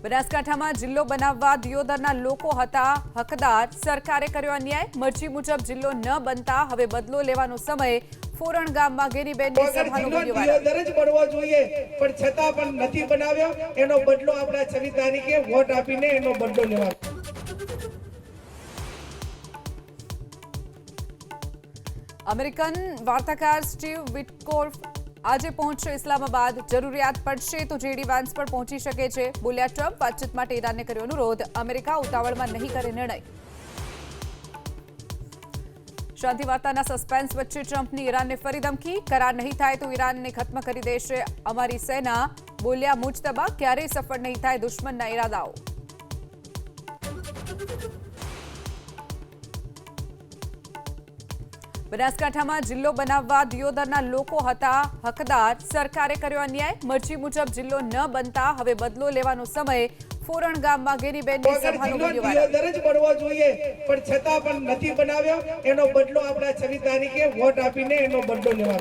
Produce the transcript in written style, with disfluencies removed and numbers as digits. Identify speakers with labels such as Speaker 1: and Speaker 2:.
Speaker 1: બનાસકાંઠામાં જિલ્લો બનાવવા દિયોદરના લોકો હતા હકદાર, સરકારે કર્યો અન્યાય, મરજી મુજબ જિલ્લો ન બનતા હવે બદલો લેવાનો સમય। ફોરણ ગામમાં ગેનીબેનની સભાનો વિડિયો વાયરલ।
Speaker 2: દિયોદર જ બનવો જોઈએ પણ છતાં પણ નથી બનાવ્યો। એનો બદલો આપણા 26 તારીખે વોટ આપીને એનો બદલો લેવાનો।
Speaker 1: અમેરિકન વાર્તાકાર સ્ટીવ વિટકોફ આજે પહોંચશે ઇસ્લામાબાદ। જરૂરિયાત પડશે તો જેડી વાન્સ પણ પહોંચી શકે છે, બોલ્યા ટ્રમ્પ। વાતચીત માટે ઈરાનને કર્યો અનુરોધ, અમેરિકા ઉતાવળમાં નહીં કરે નિર્ણય। શાંતિ વાર્તાના સસ્પેન્સ વચ્ચે ટ્રમ્પની ઈરાનને ફરી ધમકી, કરાર નહીં થાય તો ઈરાનને ખત્મ કરી દેશે અમારી સેના, બોલ્યા મુજતબા। ક્યારેય સફળ નહીં થાય દુશ્મનના ઈરાદાઓ। બનાસકાંઠામાં જિલ્લો બનાવવા દિયોદરના લોકો હતા હકદાર, સરકારે કર્યો અન્યાય, મરજી મુજબ જિલ્લો ન બનતા હવે બદલો લેવાનો સમય। ફોરણ ગામમાં ગેનીબેનની સભાનો વિડિયો વાયરલ।
Speaker 2: દિયોદર જ બનવો જોઈએ પણ છતાં પણ નથી બનાવ્યો। એનો બદલો આપણા 26 તારીખે વોટ આપીને એનો બદલો લેવાનો।